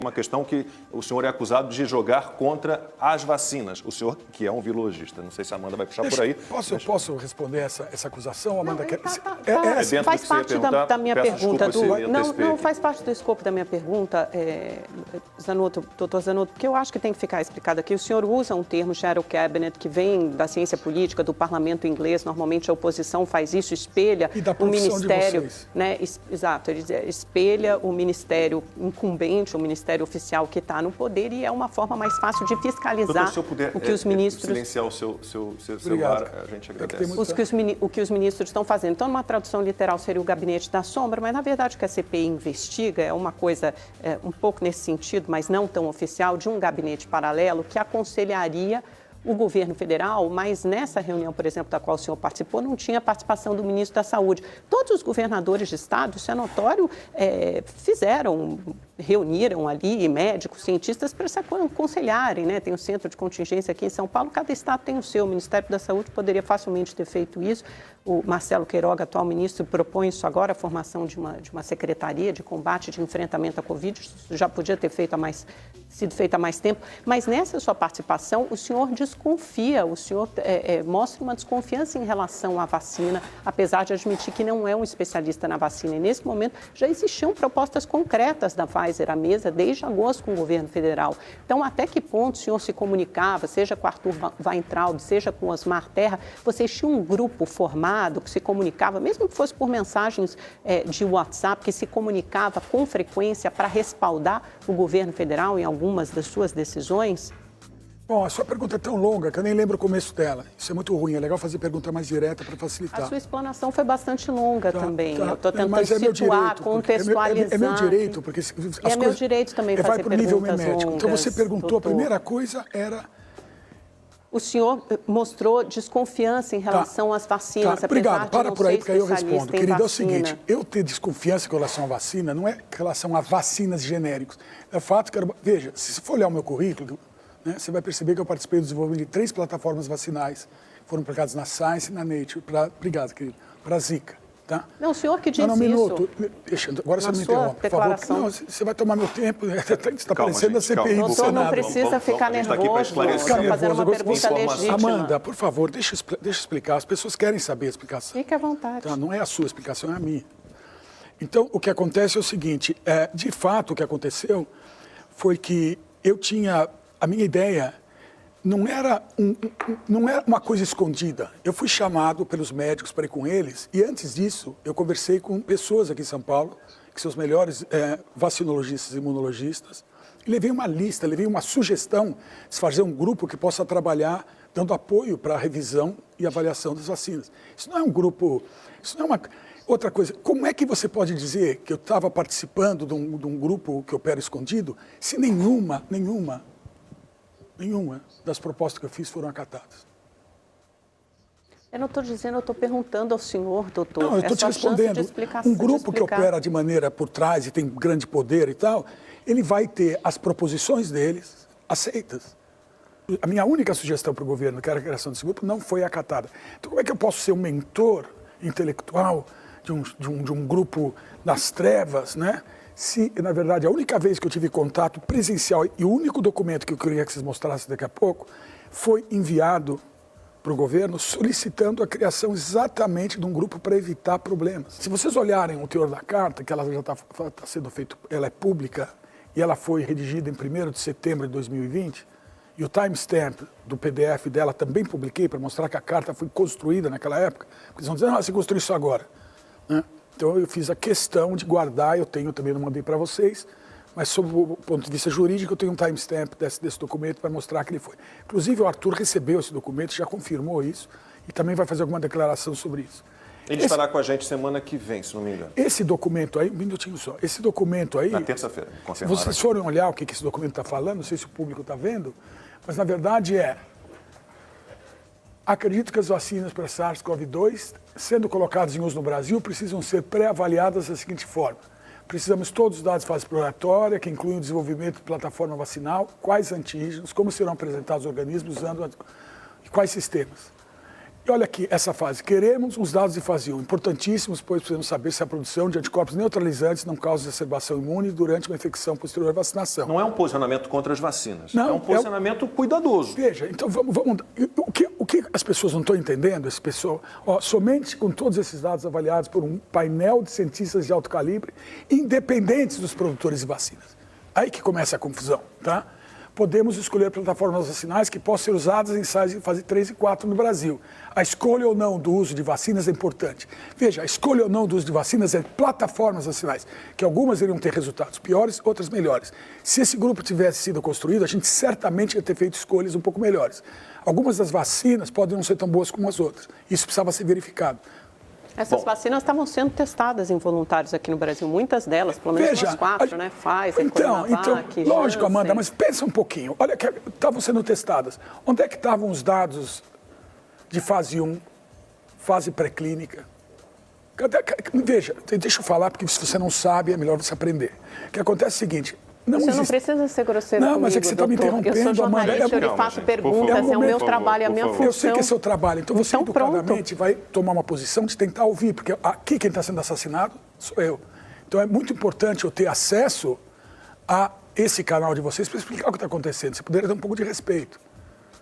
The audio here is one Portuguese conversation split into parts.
Uma questão que o senhor é acusado de jogar contra as vacinas. O senhor, que é um virologista, não sei se a Amanda vai puxar por aí. Posso responder essa acusação, Amanda? Faz parte da minha pergunta. Não, faz parte do escopo da minha pergunta, Zanotto, doutor Zanotto, porque eu acho que tem que ficar explicado aqui. O senhor usa um termo, shadow cabinet, que vem da ciência política, do parlamento inglês. Normalmente a oposição faz isso, espelha o ministério. Né? Exato, ele espelha o ministério incumbente, o ministério oficial que está no poder, e é uma forma mais fácil de fiscalizar o que os ministros... silenciar o seu celular, a gente agradece. O que os ministros estão fazendo. Então, uma tradução literal seria o gabinete da sombra, mas, na verdade, o que a CPI investiga é uma coisa um pouco nesse sentido, mas não tão oficial, de um gabinete paralelo que aconselharia o governo federal, mas nessa reunião, por exemplo, da qual o senhor participou, não tinha participação do ministro da Saúde. Todos os governadores de estado, isso é notório, reuniram ali médicos, cientistas para se aconselharem, né? Tem um centro de contingência aqui em São Paulo, cada estado tem o seu. O Ministério da Saúde poderia facilmente ter feito isso. O Marcelo Queiroga, atual ministro, propõe isso agora, a formação de uma secretaria de combate, de enfrentamento à Covid. Isso já podia ter sido feito há mais tempo. Mas nessa sua participação, o senhor desconfia, o senhor mostra uma desconfiança em relação à vacina, apesar de admitir que não é um especialista na vacina. E nesse momento já existiam propostas concretas da Pfizer à mesa desde agosto com o governo federal. Então, até que ponto o senhor se comunicava, seja com Arthur Weintraub, seja com Osmar Terra, vocês tinham um grupo formado que se comunicava, mesmo que fosse por mensagens de WhatsApp, que se comunicava com frequência para respaldar o governo federal em algumas das suas decisões? Bom, a sua pergunta é tão longa que eu nem lembro o começo dela. Isso é muito ruim, é legal fazer pergunta mais direta para facilitar. A sua explanação foi bastante longa também. Eu estou tentando situar, contextualizar. É meu direito, porque as coisas... meu direito também fazer vai para o nível memético. longas, então você perguntou, doutor. A primeira coisa era... O senhor mostrou desconfiança em relação às vacinas. Obrigado, para por aí, porque aí eu respondo. Querido, é o seguinte, eu ter desconfiança com relação à vacina não é com relação a vacinas genéricos. É fato que... Veja, se você for olhar o meu currículo, né, você vai perceber que eu participei do desenvolvimento de 3 plataformas vacinais. Foram publicadas na Science e na Nature. Obrigado, querido. Para a Zika. Tá? Não, o senhor que disse isso. Agora você não me interrompe, por favor. Não, você vai tomar meu tempo. Está parecendo a CPI do Senado. O senhor não precisa ficar nervoso. Estou fazendo uma pergunta legítima. Amanda, por favor, deixa eu explicar. As pessoas querem saber a explicação. Fique à vontade. Tá? Não é a sua explicação, é a minha. Então, o que acontece é o seguinte. De fato, o que aconteceu foi que eu tinha... A minha ideia não era uma coisa escondida. Eu fui chamado pelos médicos para ir com eles e, antes disso, eu conversei com pessoas aqui em São Paulo, que são os melhores vacinologistas e imunologistas, e levei uma lista, levei uma sugestão de fazer um grupo que possa trabalhar dando apoio para a revisão e avaliação das vacinas. Isso não é um grupo... Isso não é uma... Outra coisa, como é que você pode dizer que eu estava participando de um grupo que opera escondido se nenhuma das propostas que eu fiz foram acatadas? Eu não estou dizendo, eu estou perguntando ao senhor, doutor. Não, eu estou te respondendo. Um grupo que opera de maneira por trás e tem grande poder e tal, ele vai ter as proposições deles aceitas. A minha única sugestão para o governo, que era a criação desse grupo, não foi acatada. Então, como é que eu posso ser um mentor intelectual de um grupo nas trevas, né? Se, na verdade, a única vez que eu tive contato presencial e o único documento que eu queria que vocês mostrassem daqui a pouco foi enviado para o governo solicitando a criação exatamente de um grupo para evitar problemas. Se vocês olharem o teor da carta, que ela já está sendo feita, ela é pública e ela foi redigida em 1º de setembro de 2020, e o timestamp do PDF dela também publiquei para mostrar que a carta foi construída naquela época, porque eles vão dizer, você construiu isso agora, né? Então, eu fiz a questão de guardar, eu também não mandei para vocês, mas, sob o ponto de vista jurídico, eu tenho um timestamp desse documento para mostrar que ele foi. Inclusive, o Arthur recebeu esse documento, já confirmou isso, e também vai fazer alguma declaração sobre isso. Ele estará com a gente semana que vem, se não me engano. Esse documento aí, um minutinho só, esse documento aí... Na terça-feira, se vocês forem olhar o que esse documento está falando, não sei se o público está vendo, mas, na verdade, acredito que as vacinas para SARS-CoV-2, sendo colocadas em uso no Brasil, precisam ser pré-avaliadas da seguinte forma. Precisamos de todos os dados de fase exploratória, que incluem o desenvolvimento de plataforma vacinal, quais antígenos, como serão apresentados os organismos, usando quais sistemas. E olha aqui, essa fase. Queremos os dados de fase 1, importantíssimos, pois precisamos saber se a produção de anticorpos neutralizantes não causa exacerbação imune durante uma infecção posterior à vacinação. Não é um posicionamento contra as vacinas. Não, é um posicionamento cuidadoso. Veja, então vamos o que as pessoas não estão entendendo, esse pessoal, somente com todos esses dados avaliados por um painel de cientistas de alto calibre, independentes dos produtores de vacinas. Aí que começa a confusão, tá? Podemos escolher plataformas vacinais que possam ser usadas em ensaios em fase 3 e 4 no Brasil. A escolha ou não do uso de vacinas é importante. Veja, a escolha ou não do uso de vacinas é plataformas vacinais, que algumas iriam ter resultados piores, outras melhores. Se esse grupo tivesse sido construído, a gente certamente ia ter feito escolhas um pouco melhores. Algumas das vacinas podem não ser tão boas como as outras. Isso precisava ser verificado. Essas vacinas estavam sendo testadas em voluntários aqui no Brasil, muitas delas, pelo menos Veja, umas 4, né? Pfizer, então, Coronavac, lógico, Janssen. Amanda, mas pensa um pouquinho. Olha que estavam sendo testadas. Onde é que estavam os dados de fase 1, fase pré-clínica? Veja, deixa eu falar, porque se você não sabe, é melhor você aprender. O que acontece é o seguinte... Você não precisa ser grosseiro Não, comigo, mas é que você está me doutor. interrompendo, Eu sou Amanda. jornalista, eu lhe faço perguntas, é o meu trabalho, é a minha função. Eu sei que é seu trabalho, então você Então, educadamente vai tomar uma posição de tentar ouvir, porque aqui quem está sendo assassinado sou eu. Então é muito importante eu ter acesso a esse canal de vocês para explicar o que está acontecendo. Você poderia ter um pouco de respeito.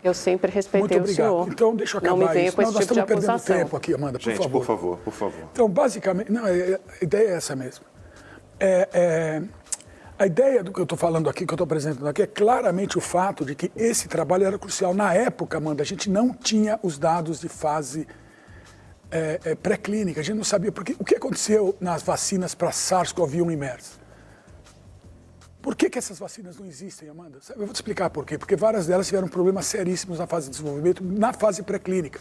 Eu sempre respeitei Muito obrigado. o senhor. Então deixa eu acabar não me venha isso. com esse Nós tipo de estamos perdendo acusação. tempo aqui, Amanda, por Gente, favor. por favor. Então, basicamente, não, a ideia é essa mesmo. A ideia do que eu estou falando aqui, que eu estou apresentando aqui, é claramente o fato de que esse trabalho era crucial. Na época, Amanda, a gente não tinha os dados de fase pré-clínica, a gente não sabia. Porque o que aconteceu nas vacinas para SARS-CoV-1 e MERS? Por que essas vacinas não existem, Amanda? Eu vou te explicar por quê. Porque várias delas tiveram problemas seríssimos na fase de desenvolvimento, na fase pré-clínica.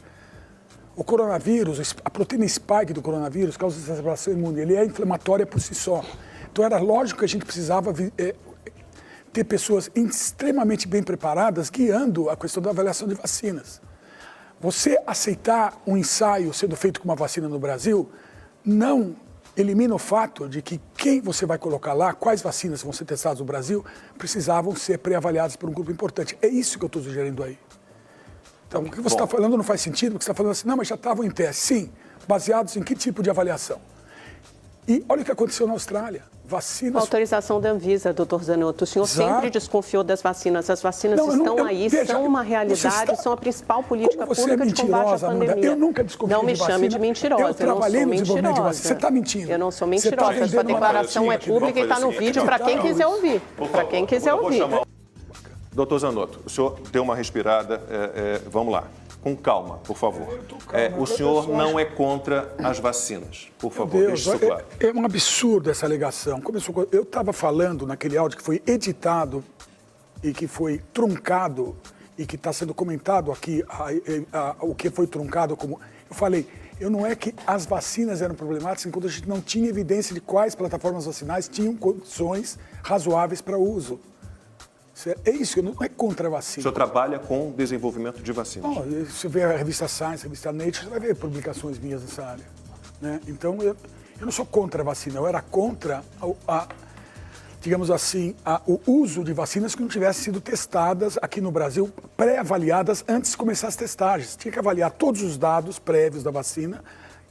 O coronavírus, a proteína spike do coronavírus causa exacerbação imune. Ele é inflamatória por si só. Então era lógico que a gente precisava ter pessoas extremamente bem preparadas guiando a questão da avaliação de vacinas. Você aceitar um ensaio sendo feito com uma vacina no Brasil não elimina o fato de que quem você vai colocar lá, quais vacinas vão ser testadas no Brasil, precisavam ser pré-avaliadas por um grupo importante. É isso que eu estou sugerindo aí. Então, o que você está falando não faz sentido, porque você está falando assim, não, mas já estavam em teste. Sim, baseados em que tipo de avaliação? E olha o que aconteceu na Austrália. Vacinas... Autorização da Anvisa, doutor Zanotto. O senhor sempre desconfiou das vacinas. As vacinas estão aí, veja, são uma realidade, são a principal política pública de combate à pandemia. Amanda, eu nunca desconfio Não me de vacina. chame de mentirosa. Eu trabalhei no desenvolvimento de mentirosa. vacina. Você está mentindo. Eu não sou Você tá mentirosa. Sua declaração é pública e está no vídeo para quem quiser ouvir. Para quem quiser ouvir. Doutor Zanotto, o senhor deu uma respirada, vamos lá. Com calma, por favor. O senhor não é contra as vacinas. Por favor, deixe isso claro. É um absurdo essa alegação. Eu estava falando naquele áudio que foi editado e que foi truncado e que está sendo comentado aqui, o que foi truncado como... Eu falei, não é que as vacinas eram problemáticas enquanto a gente não tinha evidência de quais plataformas vacinais tinham condições razoáveis para uso. É isso, não é contra a vacina. O senhor trabalha com desenvolvimento de vacinas? Se você ver a revista Science, a revista Nature, você vai ver publicações minhas nessa área. Né? Então, eu não sou contra a vacina, eu era contra, digamos assim, o uso de vacinas que não tivessem sido testadas aqui no Brasil, pré-avaliadas antes de começar as testagens. Tinha que avaliar todos os dados prévios da vacina,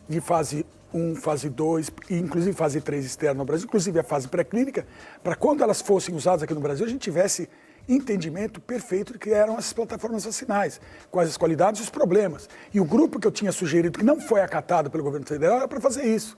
de fase 1, fase 2, e inclusive fase 3 externa no Brasil, inclusive a fase pré-clínica, para quando elas fossem usadas aqui no Brasil, a gente tivesse entendimento perfeito de que eram essas plataformas vacinais, quais as qualidades e os problemas. E o grupo que eu tinha sugerido, que não foi acatado pelo governo federal, era para fazer isso.